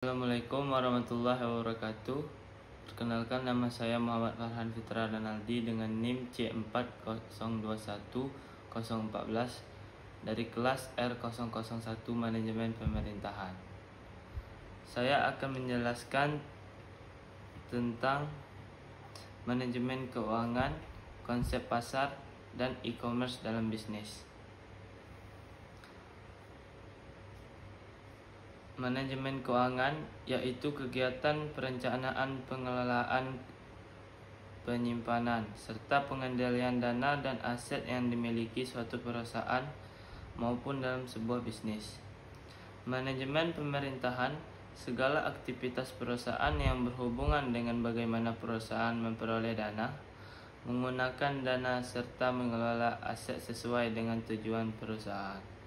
Assalamualaikum warahmatullahi wabarakatuh. Perkenalkan, nama saya Muhammad Farhan Fitra Danaldi dengan NIM C4021-014 dari kelas R001 Manajemen Pemerintahan. Saya akan menjelaskan tentang manajemen keuangan, konsep pasar, dan e-commerce dalam bisnis. Manajemen keuangan yaitu kegiatan perencanaan, pengelolaan, penyimpanan, serta pengendalian dana dan aset yang dimiliki suatu perusahaan maupun dalam sebuah bisnis. Manajemen pemerintahan, segala aktivitas perusahaan yang berhubungan dengan bagaimana perusahaan memperoleh dana, menggunakan dana, serta mengelola aset sesuai dengan tujuan perusahaan.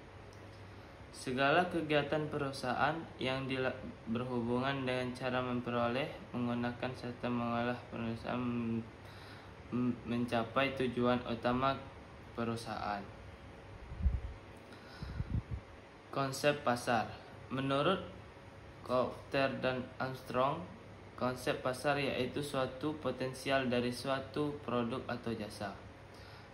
Segala kegiatan perusahaan yang berhubungan dengan cara memperoleh, menggunakan, serta mengolah perusahaan mencapai tujuan utama perusahaan. Konsep pasar. Menurut Kotter dan Armstrong, konsep pasar yaitu suatu potensial dari suatu produk atau jasa.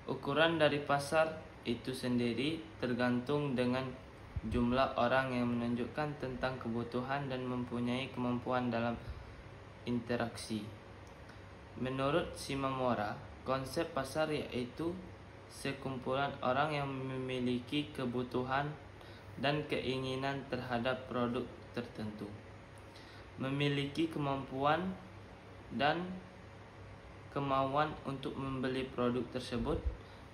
Ukuran dari pasar itu sendiri tergantung dengan jumlah orang yang menunjukkan tentang kebutuhan dan mempunyai kemampuan dalam interaksi. Menurut Shimamura, konsep pasar yaitu sekumpulan orang yang memiliki kebutuhan dan keinginan terhadap produk tertentu, memiliki kemampuan dan kemauan untuk membeli produk tersebut,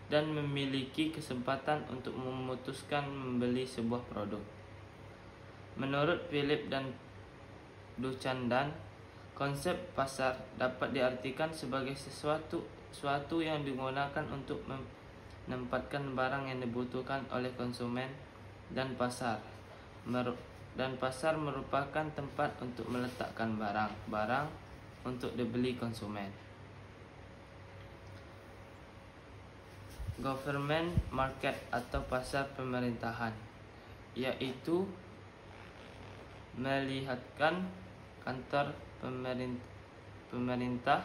dan memiliki kesempatan untuk memutuskan membeli sebuah produk. Menurut Philip dan Duchandan, konsep pasar dapat diartikan sebagai sesuatu yang digunakan untuk menempatkan barang yang dibutuhkan oleh konsumen, dan pasar merupakan tempat untuk meletakkan barang untuk dibeli konsumen. Government market atau pasar pemerintahan, yaitu melihatkan kantor pemerintah.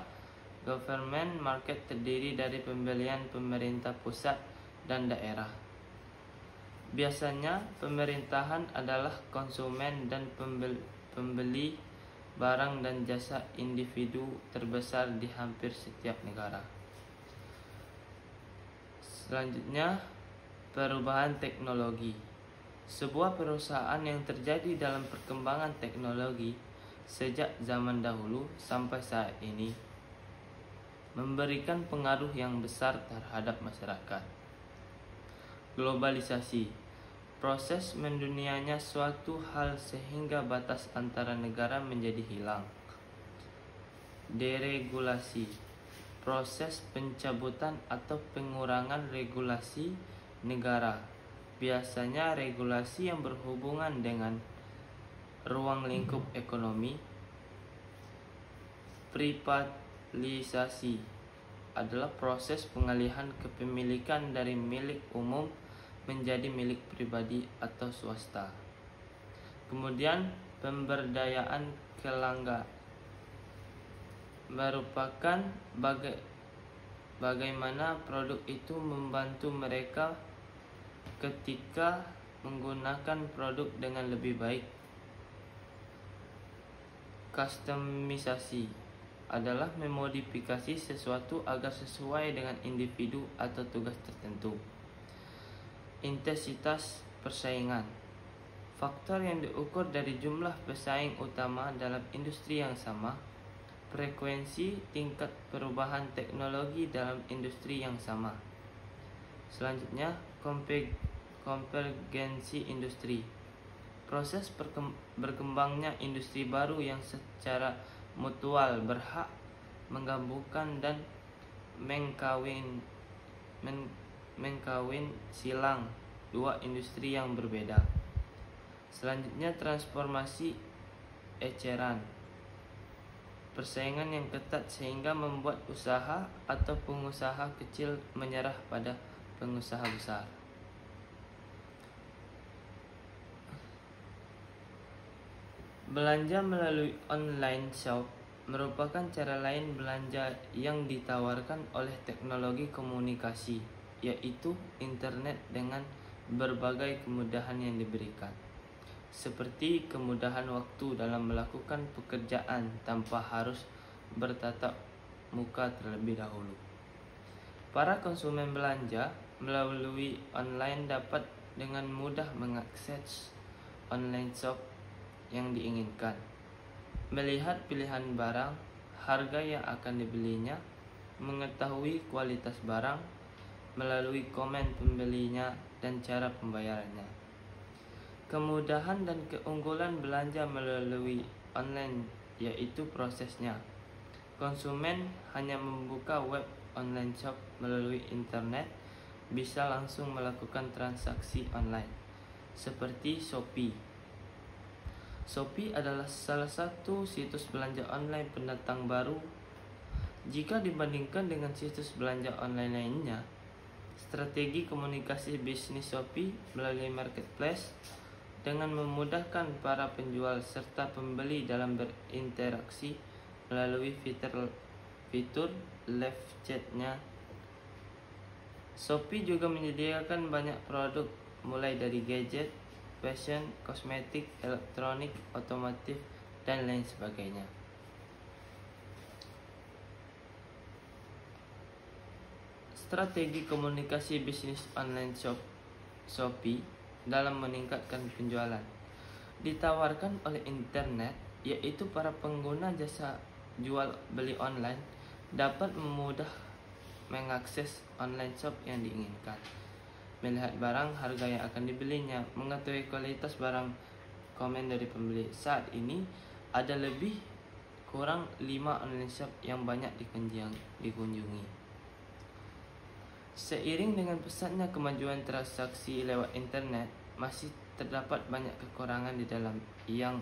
Government market terdiri dari pembelian pemerintah pusat dan daerah. Biasanya pemerintahan adalah konsumen dan pembeli barang dan jasa individu terbesar di hampir setiap negara. Selanjutnya, perubahan teknologi. Sebuah perusahaan yang terjadi dalam perkembangan teknologi sejak zaman dahulu sampai saat ini memberikan pengaruh yang besar terhadap masyarakat. Globalisasi, proses mendunianya suatu hal sehingga batas antara negara menjadi hilang. Deregulasi, proses pencabutan atau pengurangan regulasi negara, biasanya regulasi yang berhubungan dengan ruang lingkup ekonomi. Privatisasi adalah proses pengalihan kepemilikan dari milik umum menjadi milik pribadi atau swasta. Kemudian pemberdayaan kelangkaan merupakan bagaimana produk itu membantu mereka ketika menggunakan produk dengan lebih baik. Kustomisasi adalah memodifikasi sesuatu agar sesuai dengan individu atau tugas tertentu. Intensitas persaingan, faktor yang diukur dari jumlah pesaing utama dalam industri yang sama. Frekuensi tingkat perubahan teknologi dalam industri yang sama. Selanjutnya, konvergensi industri, proses berkembangnya industri baru yang secara mutual berhak menggabungkan dan mengkawin silang dua industri yang berbeda. Selanjutnya, transformasi eceran, persaingan yang ketat sehingga membuat usaha atau pengusaha kecil menyerah pada pengusaha besar. Belanja melalui online shop merupakan cara lain belanja yang ditawarkan oleh teknologi komunikasi, yaitu internet dengan berbagai kemudahan yang diberikan, seperti kemudahan waktu dalam melakukan pekerjaan tanpa harus bertatap muka terlebih dahulu. Para konsumen belanja melalui online dapat dengan mudah mengakses online shop yang diinginkan, melihat pilihan barang, harga yang akan dibelinya, mengetahui kualitas barang melalui komen pembelinya dan cara pembayarannya. Kemudahan dan keunggulan belanja melalui online yaitu prosesnya. Konsumen hanya membuka web online shop melalui internet bisa langsung melakukan transaksi online seperti Shopee. Shopee adalah salah satu situs belanja online pendatang baru jika dibandingkan dengan situs belanja online lainnya. Strategi komunikasi bisnis Shopee melalui marketplace dengan memudahkan para penjual serta pembeli dalam berinteraksi melalui fitur live chat-nya. Shopee juga menyediakan banyak produk mulai dari gadget, fashion, kosmetik, elektronik, otomotif, dan lain sebagainya. Strategi komunikasi bisnis online Shopee dalam meningkatkan penjualan ditawarkan oleh internet, yaitu para pengguna jasa jual beli online dapat mudah mengakses online shop yang diinginkan, melihat barang, harga yang akan dibelinya, mengetahui kualitas barang, komen dari pembeli. Saat ini ada lebih kurang 5 online shop yang banyak dikunjungi. Seiring dengan pesatnya kemajuan transaksi lewat internet, masih terdapat banyak kekurangan di dalam yang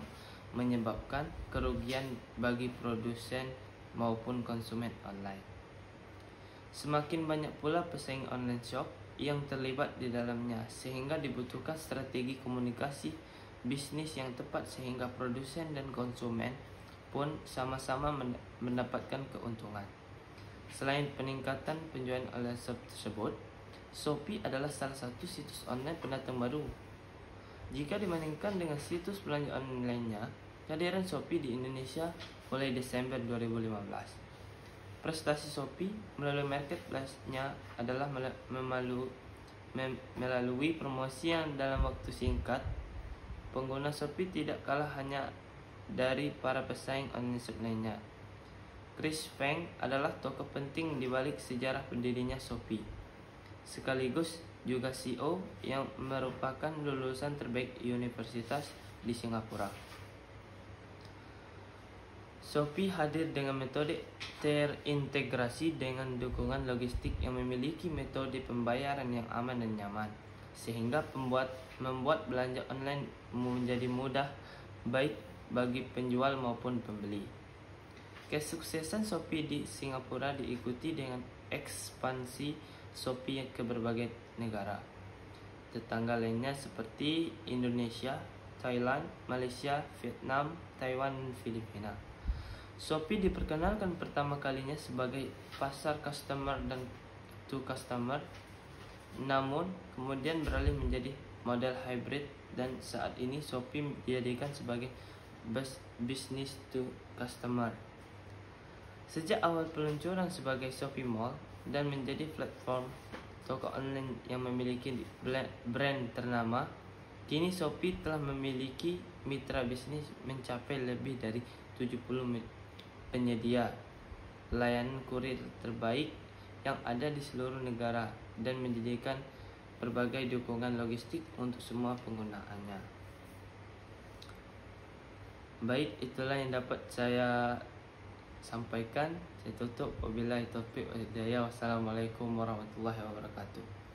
menyebabkan kerugian bagi produsen maupun konsumen online. Semakin banyak pula pesaing online shop yang terlibat di dalamnya, sehingga dibutuhkan strategi komunikasi bisnis yang tepat sehingga produsen dan konsumen pun sama-sama mendapatkan keuntungan. Selain peningkatan penjualan online shop tersebut, Shopee adalah salah satu situs online pendatang baru. Jika dibandingkan dengan situs belanja online lainnya, kehadiran Shopee di Indonesia mulai Desember 2015. Prestasi Shopee melalui marketplace-nya adalah melalui promosi yang dalam waktu singkat. Pengguna Shopee tidak kalah hanya dari para pesaing online shop lainnya. Chris Feng adalah tokoh penting di balik sejarah berdirinya Shopee, sekaligus juga CEO yang merupakan lulusan terbaik universitas di Singapura. Shopee hadir dengan metode terintegrasi dengan dukungan logistik yang memiliki metode pembayaran yang aman dan nyaman, sehingga membuat belanja online menjadi mudah baik bagi penjual maupun pembeli. Kesuksesan Shopee di Singapura diikuti dengan ekspansi Shopee ke berbagai negara tetangga lainnya seperti Indonesia, Thailand, Malaysia, Vietnam, Taiwan, dan Filipina. Shopee diperkenalkan pertama kalinya sebagai pasar customer dan to customer, namun kemudian beralih menjadi model hybrid, dan saat ini Shopee dijadikan sebagai business to customer. Sejak awal peluncuran sebagai Shopee Mall dan menjadi platform toko online yang memiliki brand ternama, kini Shopee telah memiliki mitra bisnis mencapai lebih dari 70 penyedia layanan kurir terbaik yang ada di seluruh negara dan menyediakan berbagai dukungan logistik untuk semua penggunaannya. Baik, itulah yang dapat saya sampaikan. Saya tutup. Wabillahi taufiq wal hidayah. Wassalamualaikum warahmatullahi wabarakatuh.